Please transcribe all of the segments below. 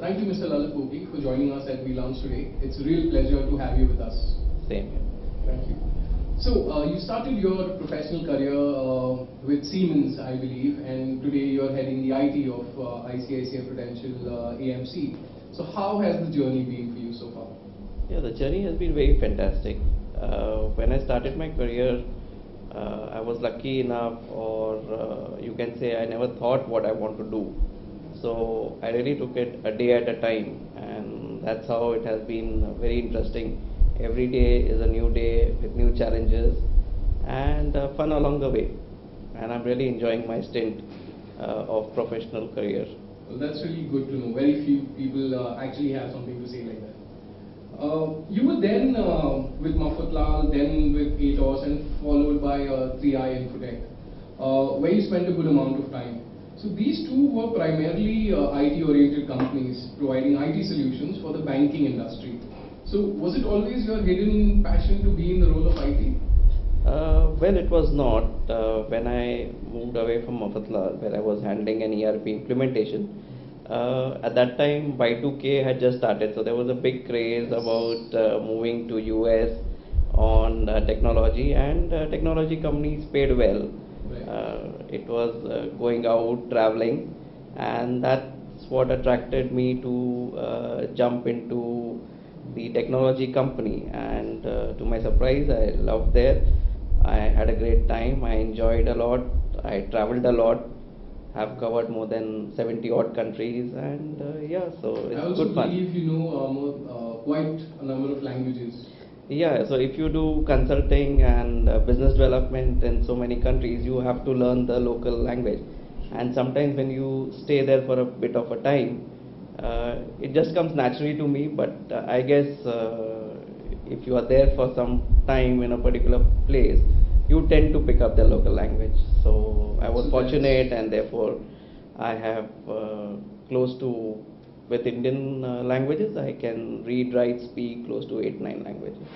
Thank you, Mr. Lalit Poki, for joining us at We Lounge today. It's a real pleasure to have you with us. Same here. Thank you. So, you started your professional career with Siemens, I believe, and today you're heading the IT of ICICI Prudential AMC. So, how has the journey been for you so far? Yeah, the journey has been very fantastic. When I started my career, I was lucky enough, or you can say I never thought what I want to do. So I really took it a day at a time, and that's how it has been very interesting. Every day is a new day with new challenges and fun along the way. And I'm really enjoying my stint of professional career. Well, that's really good to know. Very few people actually have something to say like that. You were then with Mafatlal, then with ATOS, and followed by 3i Infotech, where you spent a good amount of time. So these two were primarily IT-oriented companies providing IT solutions for the banking industry. So was it always your hidden passion to be in the role of IT? Well, it was not. When I moved away from Mafatlal, where I was handling an ERP implementation, at that time Y2K had just started, so there was a big craze about moving to US on technology, and technology companies paid well. It was going out traveling, and that's what attracted me to jump into the technology company. And to my surprise, I loved there. I had a great time. I enjoyed a lot. I traveled a lot. Have covered more than 70 odd countries, and yeah, so it's good fun. I also believe you know quite a number of languages. Yeah, so if you do consulting and business development in so many countries, you have to learn the local language. And sometimes when you stay there for a bit of a time, it just comes naturally to me. But I guess if you are there for some time in a particular place, you tend to pick up the local language. So I was fortunate, and therefore I have close to, with Indian languages, I can read, write, speak close to 8-9 languages.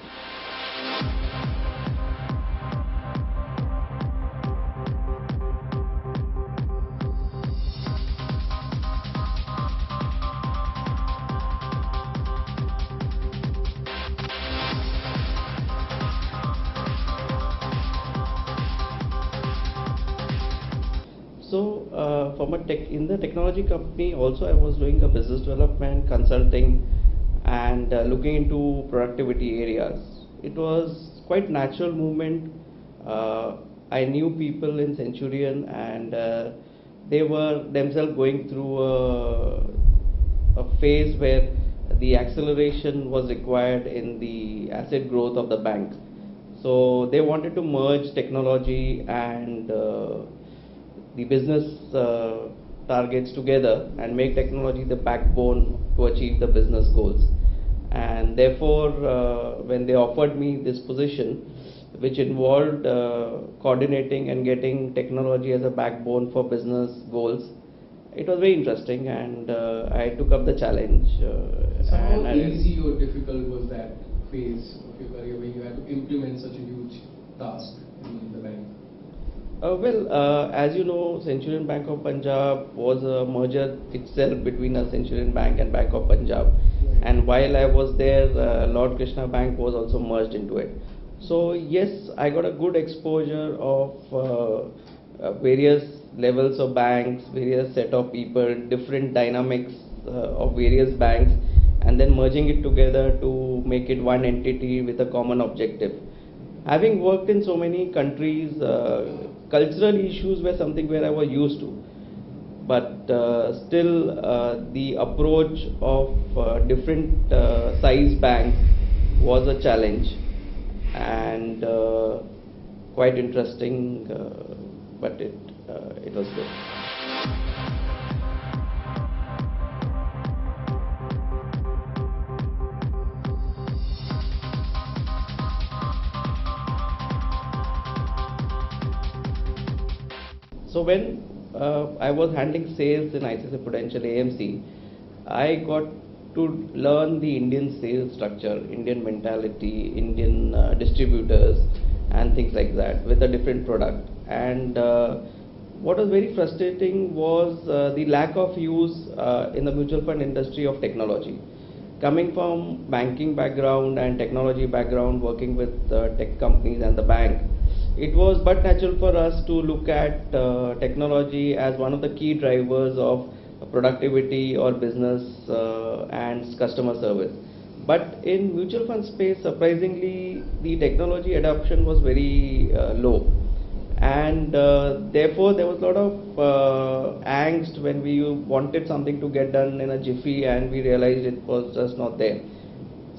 So from in the technology company also, I was doing a business development, consulting, and looking into productivity areas. It was quite natural movement. I knew people in Centurion, and they were themselves going through a phase where the acceleration was required in the asset growth of the bank. So they wanted to merge technology and the business targets together and make technology the backbone to achieve the business goals. And therefore, when they offered me this position, which involved coordinating and getting technology as a backbone for business goals, it was very interesting, and I took up the challenge. So how easy or difficult was that phase of your career where you had to implement such a huge task in the bank? As you know, Centurion Bank of Punjab was a merger itself between a Centurion Bank and Bank of Punjab. Right. And while I was there, Lord Krishna Bank was also merged into it. So yes, I got a good exposure of various levels of banks, various set of people, different dynamics of various banks, and then merging it together to make it one entity with a common objective. Having worked in so many countries, cultural issues were something where I was used to, but still the approach of different size banks was a challenge, and quite interesting, but it was good. So when I was handling sales in ICICI Prudential AMC, I got to learn the Indian sales structure, Indian mentality, Indian distributors, and things like that with a different product. And what was very frustrating was the lack of use in the mutual fund industry of technology. Coming from banking background and technology background, working with tech companies and the bank, it was but natural for us to look at technology as one of the key drivers of productivity or business and customer service. But in mutual fund space, surprisingly, the technology adoption was very low, and therefore there was a lot of angst when we wanted something to get done in a jiffy, and we realized it was just not there.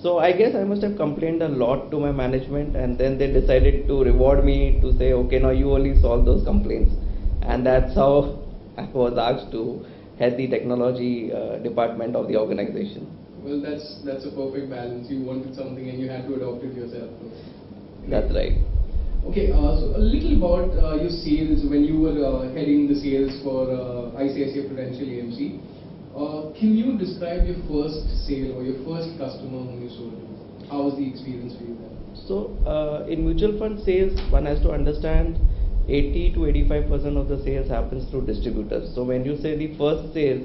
So I guess I must have complained a lot to my management, and then they decided to reward me to say, okay, now you only solve those complaints, and that's how I was asked to head the technology department of the organization. Well, that's a perfect balance. You wanted something and you had to adopt it yourself. That's right. Okay, so a little about your sales when you were heading the sales for ICICI Prudential AMC. Can you describe your first sale or your first customer whom you sold to? How was the experience for you there? So, in mutual fund sales, one has to understand 80 to 85% of the sales happens through distributors. So, when you say the first sale,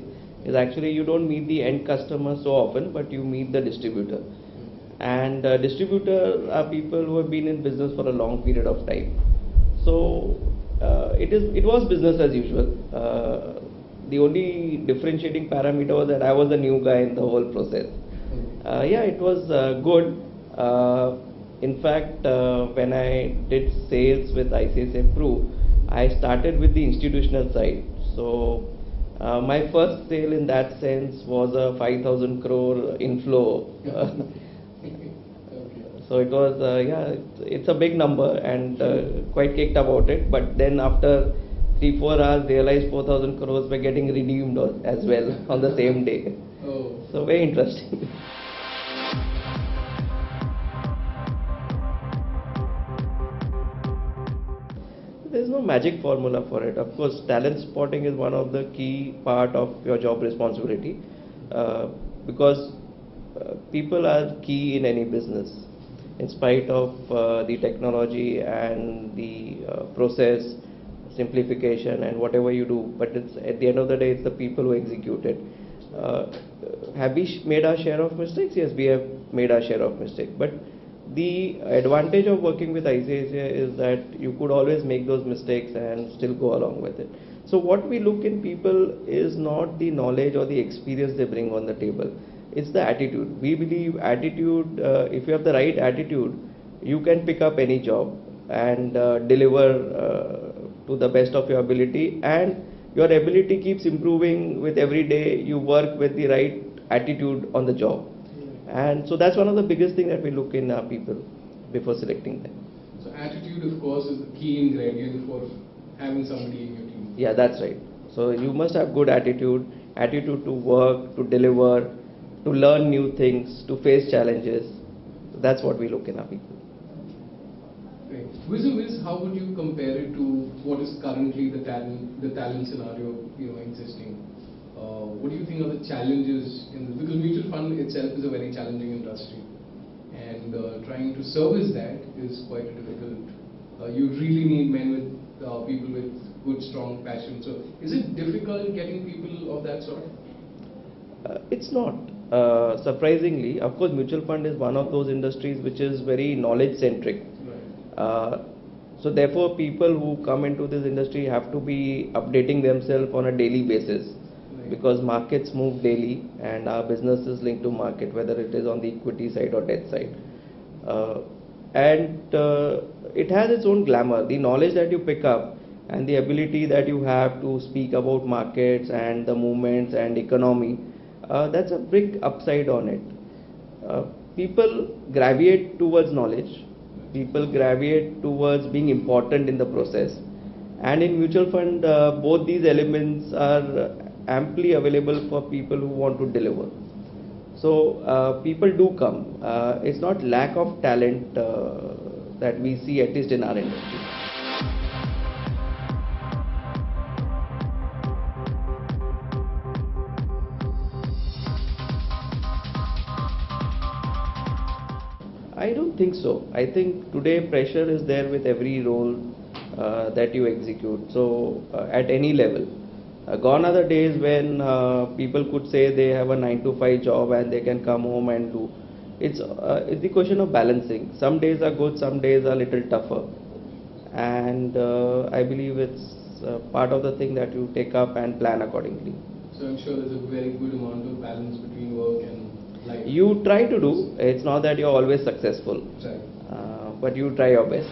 is actually you don't meet the end customer so often, but you meet the distributor. And distributor are people who have been in business for a long period of time. So it was business as usual. The only differentiating parameter was that I was a new guy in the whole process. Yeah, it was good. In fact, when I did sales with ICICI Pru, I started with the institutional side. So my first sale in that sense was a 5,000 crore inflow. So it was, yeah, it's a big number, and quite kicked about it. But then after 3-4 hours, realized 4,000 crores were getting redeemed as well on the same day. Oh. So very interesting. There's no magic formula for it. Of course, talent spotting is one of the key part of your job responsibility, because people are key in any business. In spite of the technology and the process simplification and whatever you do, but it's at the end of the day, it's the people who execute it. Have we made our share of mistakes? Yes, we have made our share of mistakes. But the advantage of working with ICICI is that you could always make those mistakes and still go along with it. So what we look in people is not the knowledge or the experience they bring on the table. It's the attitude. We believe attitude, if you have the right attitude, you can pick up any job and deliver to the best of your ability, and your ability keeps improving with every day you work with the right attitude on the job. And so that's one of the biggest things that we look in our people before selecting them. So attitude, of course, is the key ingredient for having somebody in your team. Yeah, that's right. So you must have good attitude to work, to deliver, to learn new things, to face challenges. So that's what we look in our people. Right. Vis-a-vis, how would you compare it to what is currently the talent scenario existing? What do you think are the challenges in this? Because mutual fund itself is a very challenging industry, and trying to service that is quite difficult. You really need men with people with good, strong passion. So, is it difficult getting people of that sort? It's not. Surprisingly, of course, mutual fund is one of those industries which is very knowledge centric. Right. So therefore, people who come into this industry have to be updating themselves on a daily basis. Because markets move daily, and our business is linked to market, whether it is on the equity side or debt side. And it has its own glamour. The knowledge that you pick up and the ability that you have to speak about markets and the movements and economy, that's a big upside on it. People gravitate towards knowledge. People gravitate towards being important in the process. And in mutual fund, both these elements are amply available for people who want to deliver. So people do come. It's not lack of talent that we see, at least in our industry. I don't think so. I think today pressure is there with every role. that you execute. So at any level. Gone are the days when people could say they have a 9 to 5 job and they can come home and do. It's the question of balancing. Some days are good, some days are a little tougher, and I believe it's part of the thing that you take up and plan accordingly. So I'm sure there's a very good amount of balance between work and life. You try to do. It's not that you're always successful, Right. but you try your best.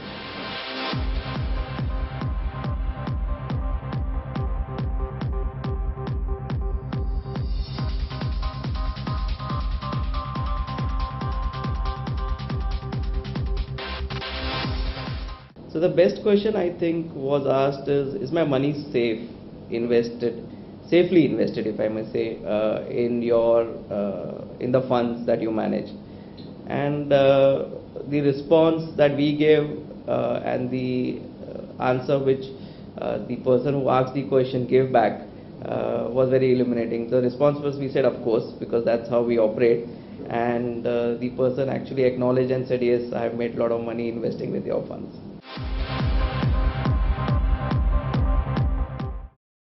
So the best question I think was asked is my money safe, invested, safely invested, if I may say, in the funds that you manage? And the response that we gave and the answer which the person who asked the question gave back was very illuminating. The response was, we said, of course, because that's how we operate. And the person actually acknowledged and said, yes, I have made a lot of money investing with your funds.